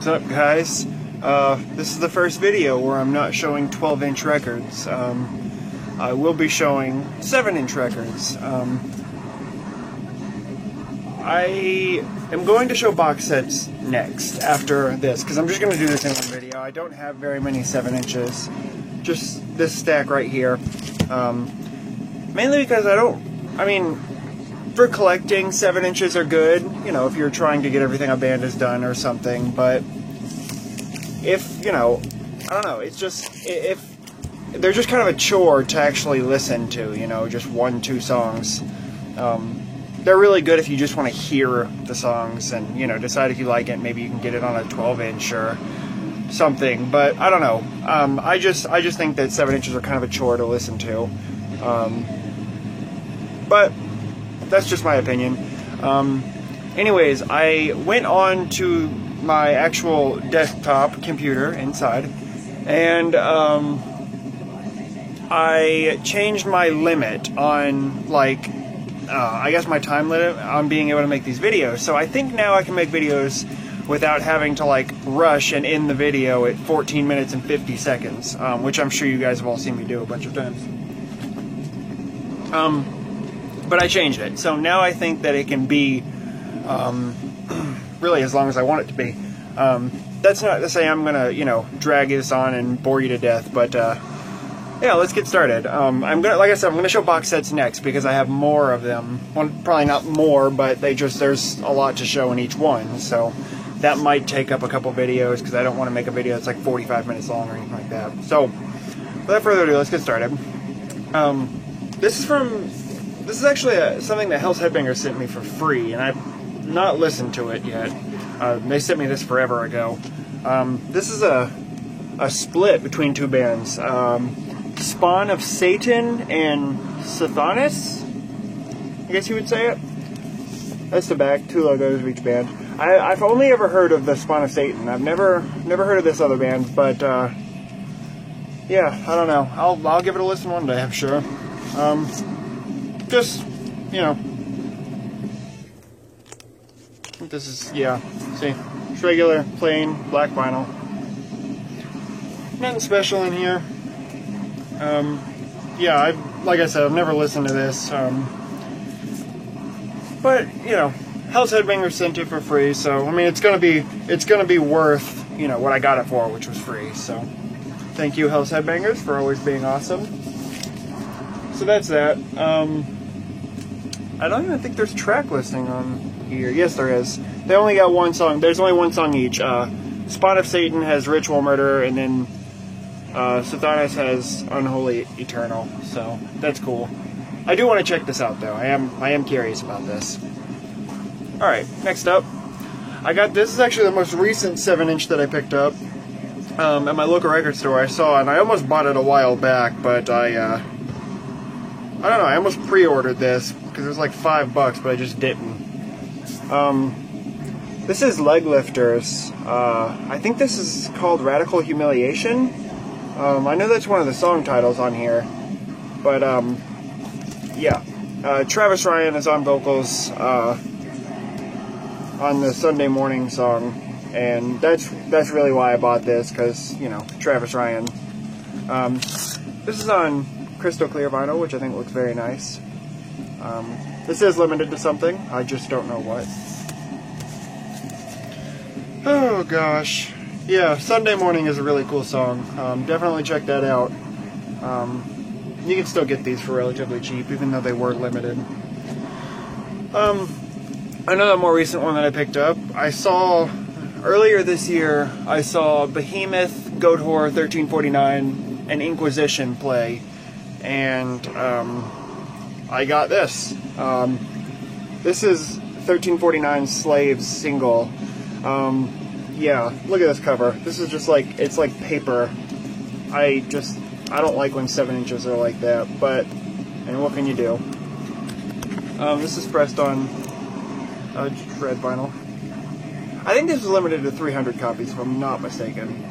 What's up, guys? This is the first video where I'm not showing 12-inch records. I will be showing 7-inch records. I am going to show box sets next, after this, because I'm just going to do this in one video. I don't have very many 7 inches. Just this stack right here. Mainly because for collecting, 7 inches are good, you know, if you're trying to get everything a band has done or something, but if, you know, I don't know, it's just, if they're just kind of a chore to actually listen to, you know, just 1-2 songs. They're really good if you just want to hear the songs and, you know, decide if you like it. Maybe you can get it on a 12-inch or something, but I don't know. I just think that 7 inches are kind of a chore to listen to. But that's just my opinion. Anyways, I went on to my actual desktop computer inside, and I changed my limit on, like, I guess my time limit on being able to make these videos. So I think now I can make videos without having to, like, rush and end the video at 14 minutes and 50 seconds, which I'm sure you guys have all seen me do a bunch of times. But I changed it, so now I think that it can be really as long as I want it to be. That's not to say I'm gonna, you know, drag this on and bore you to death, but yeah, let's get started. Like I said, I'm gonna show box sets next because I have more of them. Well, probably not more, but there's a lot to show in each one, so that might take up a couple videos because I don't want to make a video that's like 45 minutes long or anything like that. So, without further ado, let's get started. This is actually something that Hell's Headbangers sent me for free, and I've not listened to it yet. They sent me this forever ago. This is a split between two bands. Spawn of Satan and Sathanas, I guess you would say it. That's the back, 2 logos of each band. I've only ever heard of the Spawn of Satan. I've never heard of this other band, but yeah, I don't know. I'll give it a listen one day, I'm sure. Just, you know, this is, yeah, see, it's regular, plain, black vinyl. Nothing special in here. Yeah, like I said, I've never listened to this, but, you know, Hell's Headbangers sent it for free, so, I mean, it's gonna be worth, you know, what I got it for, which was free, so, thank you, Hell's Headbangers, for always being awesome. So that's that. I don't even think there's track listing on here. Yes, there is. They only got one song. There's only one song each. Spawn of Satan has Ritual Murder, and then Sathanas has Unholy Eternal. So that's cool. I do want to check this out, though. I am curious about this. All right, next up, I got this. Is actually the most recent 7-inch that I picked up at my local record store. I saw it, and I almost bought it a while back, but I don't know. I almost pre-ordered this because it was like $5, but I just didn't. This is Leglifters. I think this is called Radical Humiliation. I know that's one of the song titles on here, but yeah. Travis Ryan is on vocals on the Sunday Morning song, and that's really why I bought this, because, you know, Travis Ryan. This is on crystal clear vinyl, which I think looks very nice. This is limited to something, I just don't know what. Oh gosh. Yeah, Sunday Morning is a really cool song. Definitely check that out. You can still get these for relatively cheap, even though they were limited. Another more recent one that I picked up, I saw earlier this year, I saw Behemoth, Goatwhore, 1349, and Inquisition play. And I got this. This is 1349 Slaves single. Yeah, look at this cover. This is just like, it's like paper. I don't like when 7 inches are like that, but, and what can you do? This is pressed on red vinyl. I think this was limited to 300 copies, if I'm not mistaken.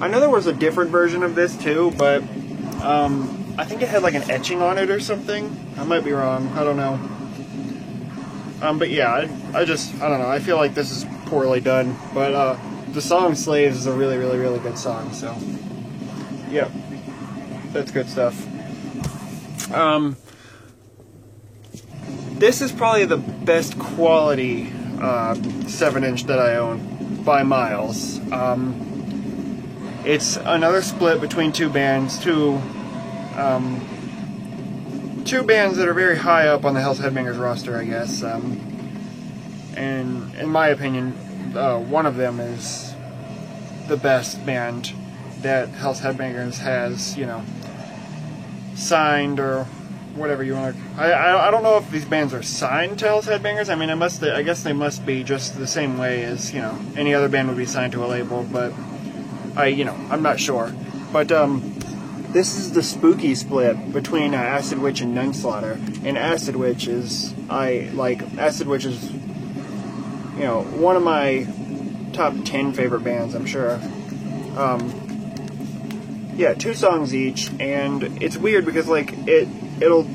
I know there was a different version of this too, but I think it had like an etching on it or something. I might be wrong. I don't know. But yeah, I don't know. I feel like this is poorly done. But the song Slaves is a really, really, really good song, so yeah, that's good stuff. This is probably the best quality 7-inch that I own by miles. It's another split between two bands, two bands that are very high up on the Hell's Headbangers roster, I guess. And in my opinion, one of them is the best band that Hell's Headbangers has, you know, signed or whatever you want to. I don't know if these bands are signed to Hell's Headbangers. I mean, I guess they must be just the same way as, you know, any other band would be signed to a label. But I'm not sure. But this is the spooky split between Acid Witch and Nunslaughter. And Acid Witch is, Acid Witch is, you know, one of my top 10 favorite bands, I'm sure. Yeah, 2 songs each, and it's weird because, like, it'll,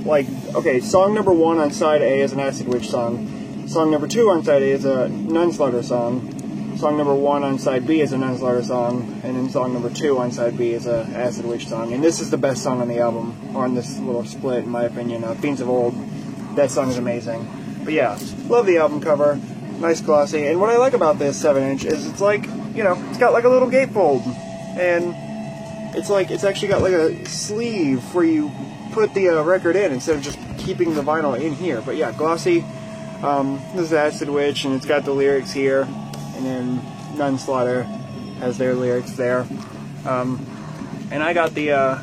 like, okay, song number 1 on side A is an Acid Witch song. Song number 2 on side A is a Nunslaughter song. Song number 1 on side B is a Nunslaughter song, and then song number 2 on side B is a Acid Witch song. And this is the best song on the album, or on this little split, in my opinion. Fiends of Old, that song is amazing. But yeah, love the album cover, nice glossy. And what I like about this 7-inch is it's like, you know, it's got like a little gatefold, and it's like, it's actually got like a sleeve where you put the record in instead of just keeping the vinyl in here. But yeah, glossy. This is Acid Witch, and it's got the lyrics here. And then Nunslaughter has their lyrics there. And I got the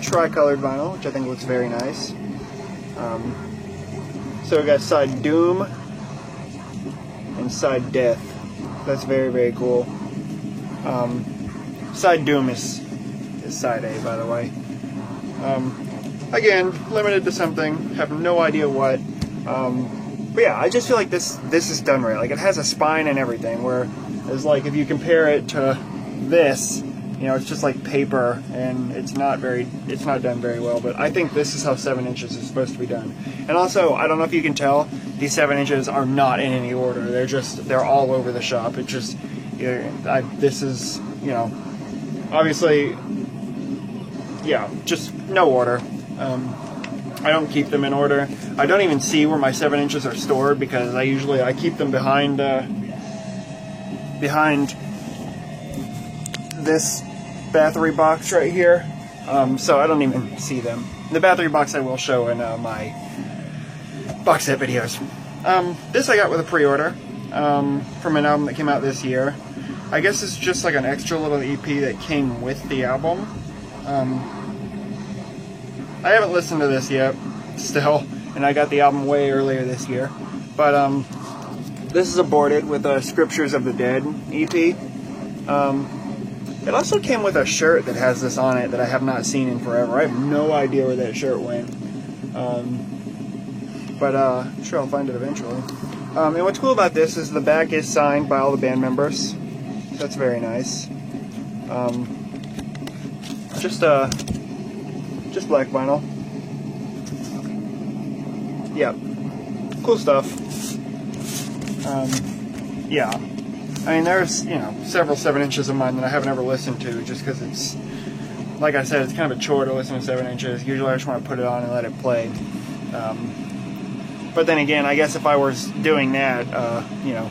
tri-colored vinyl, which I think looks very nice. So we got side Doom and side Death. That's very, very cool. Side Doom is side A, by the way. Again, limited to something. Have no idea what. But yeah, I just feel like this is done right. Like, it has a spine and everything, where it's like, if you compare it to this, you know, it's just like paper, and it's not done very well. But I think this is how 7 inches is supposed to be done. And also, I don't know if you can tell, these 7 inches are not in any order. They're all over the shop. It's just, this is, you know, obviously, yeah, just no order. I don't keep them in order. I don't even see where my 7 inches are stored, because I keep them behind this battery box right here. So I don't even see them. The battery box I will show in my box set videos. This I got with a pre-order from an album that came out this year. I guess it's just like an extra little EP that came with the album. I haven't listened to this yet, still, and I got the album way earlier this year. But this is aborted with Scriptures of the Dead EP. It also came with a shirt that has this on it that I have not seen in forever. I have no idea where that shirt went. But I'm sure I'll find it eventually. And what's cool about this is the back is signed by all the band members. That's very nice. Just black vinyl. Yeah, cool stuff. Yeah, I mean, there's, you know, several 7 inches of mine that I haven't ever listened to, just because it's, like I said, it's kind of a chore to listen to 7 inches. Usually I just want to put it on and let it play. But then again, I guess if I was doing that, you know,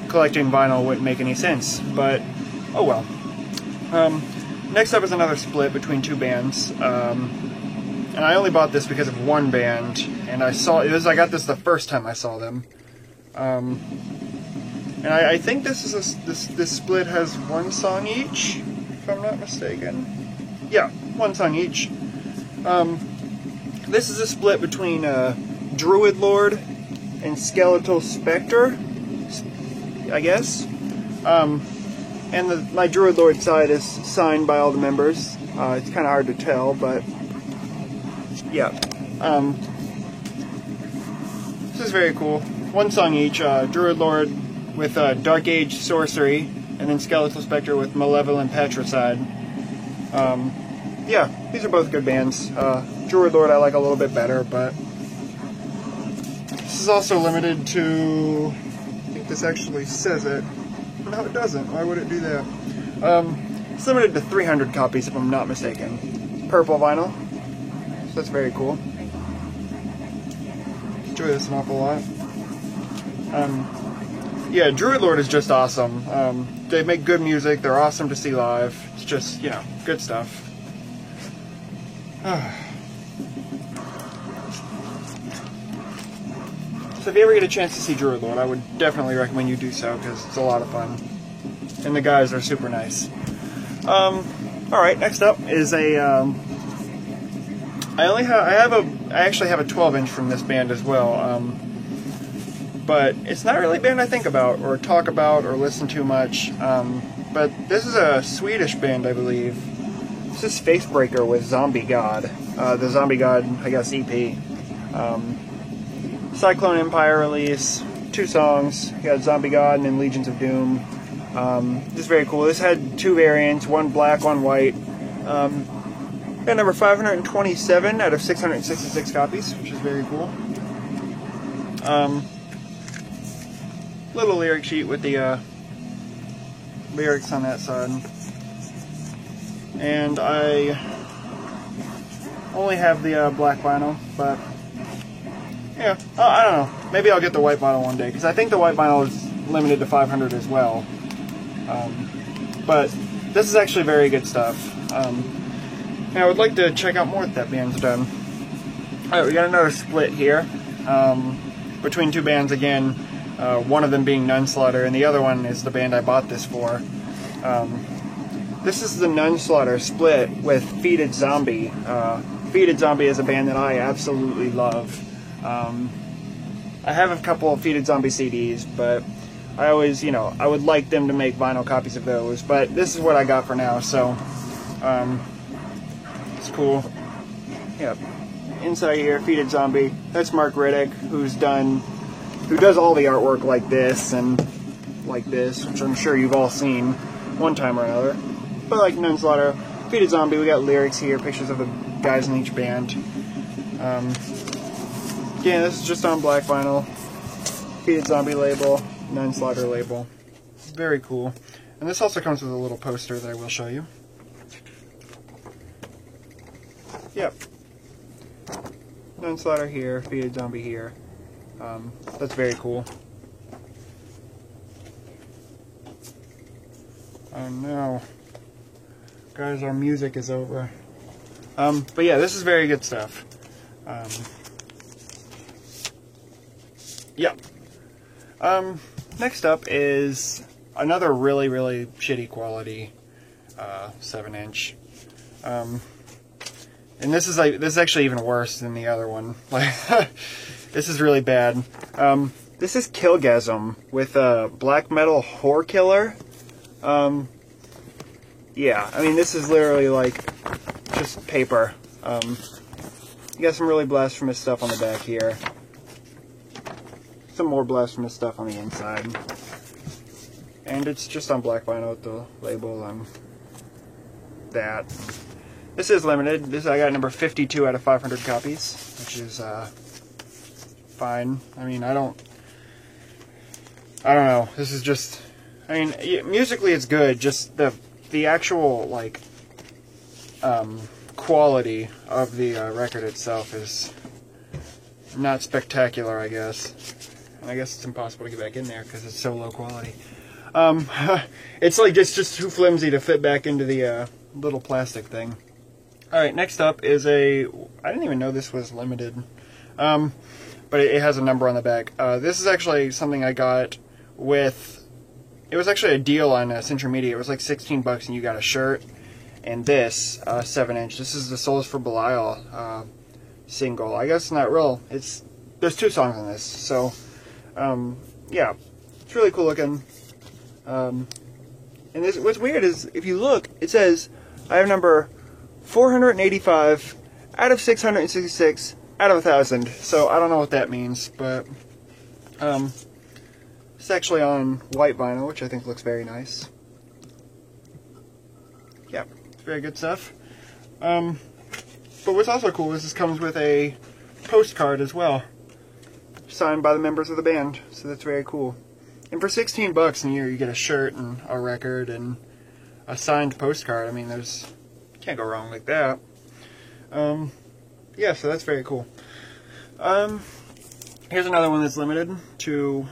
collecting vinyl wouldn't make any sense. But oh well. Next up is another split between 2 bands, and I only bought this because of one band, and I got this the first time I saw them, and I think this split has 1 song each, if I'm not mistaken. Yeah, 1 song each. This is a split between Druid Lord and Skeletal Spectre, I guess. And my Druid Lord side is signed by all the members. It's kind of hard to tell, but yeah. This is very cool. 1 song each. Druid Lord with Dark Age Sorcery, and then Skeletal Spectre with Malevolent Patricide. Yeah, these are both good bands. Druid Lord I like a little bit better, but this is also limited to, I think this actually says it. No, it doesn't. Why would it do that? It's limited to 300 copies, if I'm not mistaken. Purple vinyl. So that's very cool. Enjoy this an awful lot. Yeah, Druidlord is just awesome. They make good music. They're awesome to see live. It's just, you know, good stuff. So if you ever get a chance to see Druidlord, I would definitely recommend you do so, because it's a lot of fun. And the guys are super nice. Alright, next up is a, I actually have a 12-inch from this band as well, but it's not really a band I think about, or talk about, or listen to much, but this is a Swedish band, I believe. This is Facebreaker with Zombie God, the Zombie God, I guess, EP. Cyclone Empire release, 2 songs, you got Zombie God and then Legions of Doom. This is very cool. This had 2 variants, one black, one white. Got number 527 out of 666 copies, which is very cool. Little lyric sheet with the lyrics on that side. And I only have the black vinyl, but yeah, I don't know. Maybe I'll get the white vinyl one day, because I think the white vinyl is limited to 500 as well. But this is actually very good stuff. And I would like to check out more that band's done. Alright, we got another split here between 2 bands again. One of them being Nunslaughter, and the other one is the band I bought this for. This is the Nunslaughter split with Fetid Zombie. Fetid Zombie is a band that I absolutely love. I have a couple of Fetid Zombie CDs, but I always, you know, I would like them to make vinyl copies of those. But this is what I got for now, so it's cool. Yeah, inside here, Fetid Zombie. That's Mark Riddick, who does all the artwork like this and like this, which I'm sure you've all seen one time or another. But like Nunslaughter, Fetid Zombie, we got lyrics here, pictures of the guys in each band. Yeah, this is just on black vinyl. Fetid Zombie label, Nunslaughter label. Very cool. And this also comes with a little poster that I will show you. Yep. Nunslaughter here, Fetid Zombie here. That's very cool. Oh no. Guys, our music is over. But yeah, this is very good stuff. Yeah. Next up is another really, really shitty quality 7-inch. And this is actually even worse than the other one. Like, this is really bad. This is Killgasm with a black metal whore killer. Yeah, I mean, this is literally like just paper. You got some really blasphemous stuff on the back here. Some more blasphemous stuff on the inside. And it's just on black vinyl with the label on that. This is limited. This I got number 52 out of 500 copies, which is fine. I mean, I don't know. This is just, I mean, musically it's good. Just the actual like quality of the record itself is not spectacular, I guess. And I guess it's impossible to get back in there because it's so low quality. It's like it's just too flimsy to fit back into the little plastic thing. Alright, next up is I didn't even know this was limited. But it has a number on the back. This is actually something I got with, it was actually a deal on Century Media. It was like 16 bucks and you got a shirt and this 7-inch. This is the Souls for Belial single. I guess not real. There's 2 songs on this. So, yeah, it's really cool looking. And what's weird is, if you look, it says, I have number 485 out of 666 out of 1,000. So, I don't know what that means, but, it's actually on white vinyl, which I think looks very nice. Yeah, it's very good stuff. But what's also cool is this comes with a postcard as well, signed by the members of the band, so that's very cool. And for 16 bucks a year, you get a shirt and a record and a signed postcard. I mean, can't go wrong like that. Yeah, so that's very cool. Here's another one that's limited to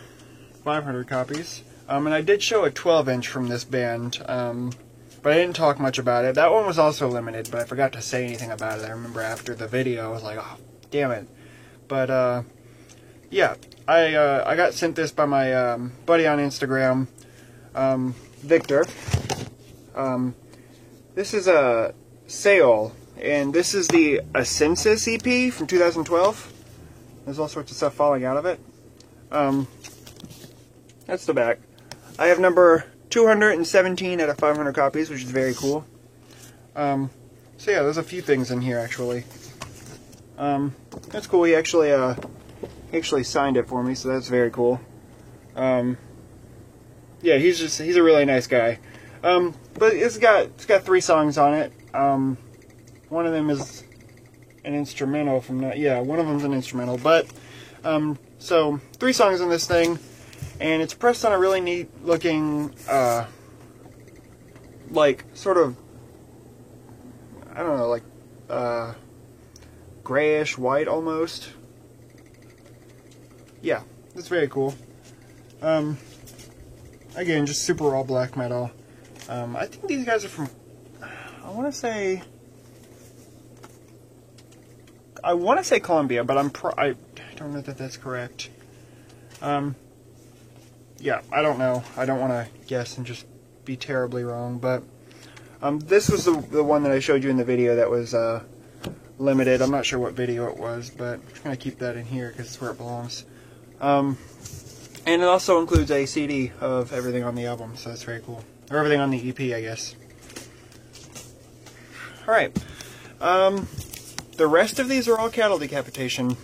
500 copies. And I did show a 12-inch from this band, but I didn't talk much about it. That one was also limited, but I forgot to say anything about it. I remember after the video, I was like, oh, damn it. But, yeah, I got sent this by my buddy on Instagram, Victor. This is a Seol, and this is the Ascensus EP from 2012. There's all sorts of stuff falling out of it. That's the back. I have number 217 out of 500 copies, which is very cool. So yeah, there's a few things in here actually. That's cool. He actually signed it for me, so that's very cool. Yeah, he's a really nice guy. But it's got 3 songs on it. One of them is an instrumental from that. Yeah, one of them's an instrumental. But so 3 songs on this thing. And it's pressed on a really neat looking, like, sort of, I don't know, like, grayish white almost. Yeah, it's very cool. Again, just super raw black metal. I think these guys are from, I want to say Colombia, but I don't know that that's correct. Yeah, I don't know. I don't want to guess and just be terribly wrong, but this was the one that I showed you in the video that was limited. I'm not sure what video it was, but I'm just going to keep that in here because it's where it belongs. And it also includes a CD of everything on the album, so that's very cool. Or everything on the EP, I guess. Alright. The rest of these are all Cattle Decapitation,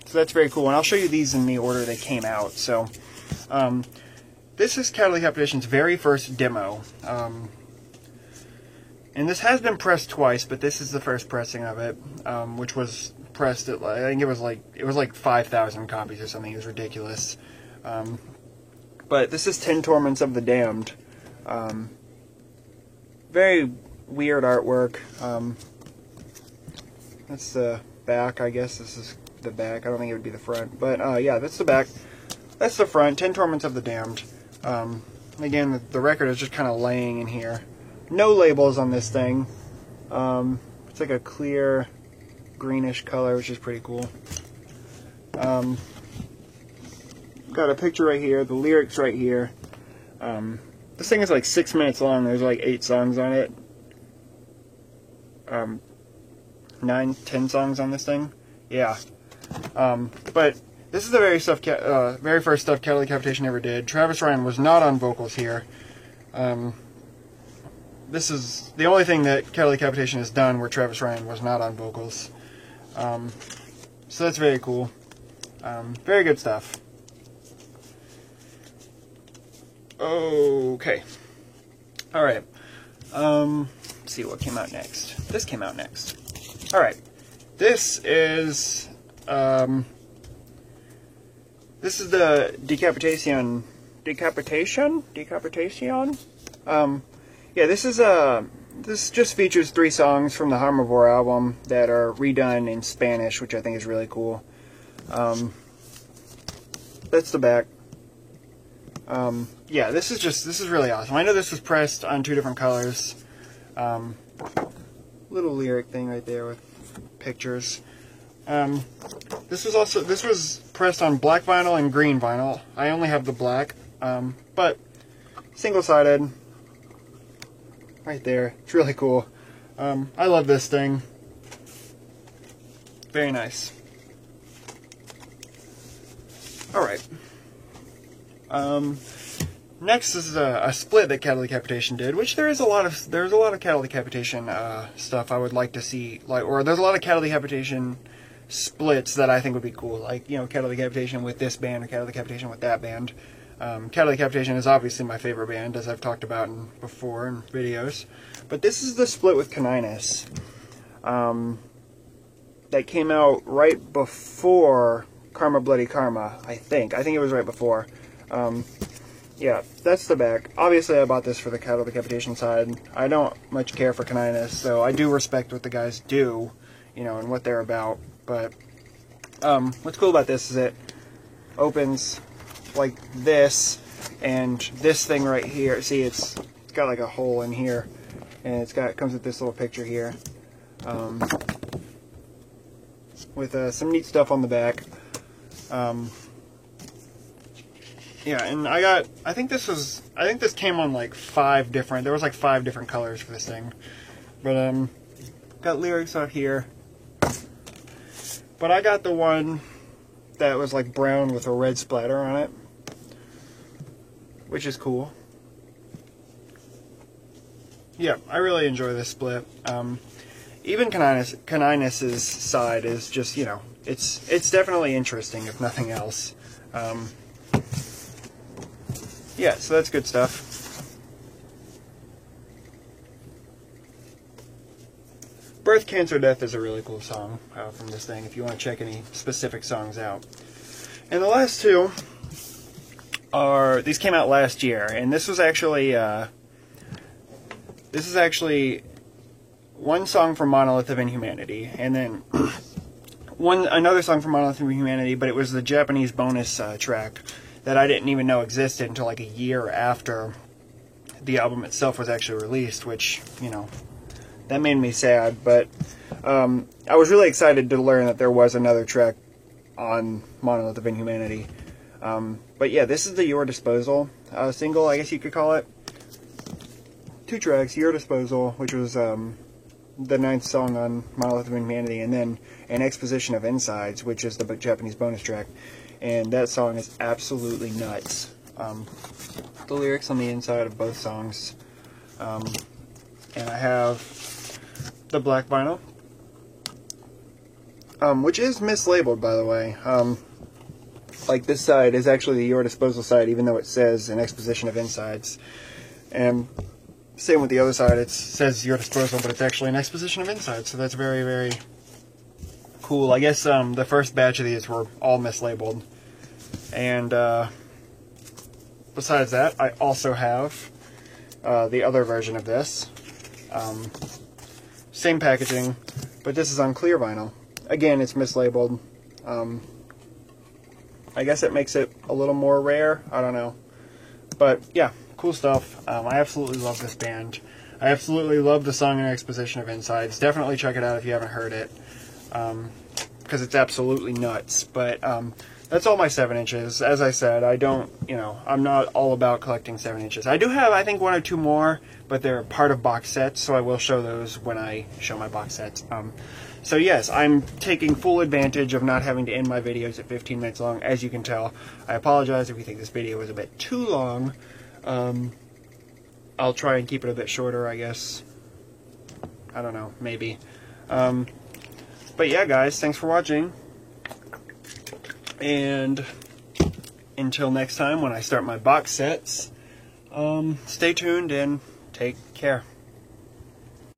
so that's very cool. And I'll show you these in the order they came out, so... this is Cattle Decapitation's very first demo, and this has been pressed twice, but this is the first pressing of it, which was pressed at, I think it was like 5,000 copies or something. It was ridiculous. But this is 10 Torments of the Damned. Very weird artwork. That's the back, I guess. This is the back. I don't think it would be the front, but yeah, that's the back. That's the front, 10 Torments of the Damned. Again, the record is just kind of laying in here. No labels on this thing. It's like a clear greenish color, which is pretty cool. Got a picture right here, the lyrics right here. This thing is like 6 minutes long. There's like 8 songs on it. 9, 10 songs on this thing. Yeah. But... this is the very first stuff Cattle Decapitation ever did. Travis Ryan was not on vocals here. This is the only thing that Cattle Decapitation has done where Travis Ryan was not on vocals. So that's very cool. Very good stuff. Okay. Alright. Let's see what came out next. This came out next. Alright. This is... this is the Decapitation. Yeah, this just features 3 songs from the Harmivore album that are redone in Spanish, which I think is really cool. That's the back. Yeah, this is really awesome. I know this was pressed on 2 different colors. Little lyric thing right there with pictures. This was pressed on black vinyl and green vinyl. I only have the black, but single-sided. Right there. It's really cool. I love this thing. Very nice. Alright. Next is a split that Cattle Decapitation did, which there's a lot of Cattle Decapitation stuff I would like to see, or there's a lot of Cattle Decapitation splits that I think would be cool, like, you know, Cattle Decapitation with this band or Cattle Decapitation with that band. Cattle Decapitation is obviously my favorite band, as I've talked about before in videos, but this is the split with Caninus that came out right before Karma Bloody Karma. I think it was right before. yeah, that's the back. Obviously, I bought this for the cattle decapitation side. I don't much care for Caninus, so I do respect what the guys do, you know, and what they're about. But what's cool about this is it opens like this, and this thing right here. See, it's got like a hole in here, and it comes with this little picture here, with some neat stuff on the back. Yeah, and I think this came on like 5 different, there was like 5 different colors for this thing. But, got lyrics out here. But I got the one that was like brown with a red splatter on it, which is cool. Yeah, I really enjoy this split. Even Caninus's side is just, you know, it's definitely interesting, if nothing else. Yeah, so that's good stuff. Birth, Cancer, Death is a really cool song from this thing, if you want to check any specific songs out. And the last two these came out last year, and this is actually one song from Monolith of Inhumanity, and then another song from Monolith of Inhumanity, but it was the Japanese bonus track that I didn't even know existed until like a year after the album itself was actually released, which, you know, that made me sad. But I was really excited to learn that there was another track on Monolith of Inhumanity. But yeah, this is the Your Disposal single, I guess you could call it. 2 tracks, Your Disposal, which was the 9th song on Monolith of Inhumanity, and then An Exposition of Insides, which is the Japanese bonus track. And that song is absolutely nuts. The lyrics on the inside of both songs. And I have the black vinyl, which is mislabeled, by the way. Like, this side is actually the Your Disposal side, even though it says An Exposition of Insides. And same with the other side, it says Your Disposal, but it's actually An Exposition of Insides. So that's very, very cool. I guess the first batch of these were all mislabeled. And besides that, I also have the other version of this. Same packaging, but this is on clear vinyl. Again, it's mislabeled. I guess it makes it a little more rare. I don't know. But yeah, cool stuff. I absolutely love this band. I absolutely love the song An Exposition of Insides. Definitely check it out if you haven't heard it, because it's absolutely nuts. But that's all my 7-inches. As I said, I don't, you know, I'm not all about collecting 7-inches. I do have, I think, 1 or 2 more, but they're part of box sets, so I will show those when I show my box sets. So yes, I'm taking full advantage of not having to end my videos at 15 minutes long, as you can tell. I apologize if you think this video was a bit too long. I'll try and keep it a bit shorter, I guess. I don't know, maybe. But yeah, guys, thanks for watching. And until next time when I start my box sets, stay tuned and take care.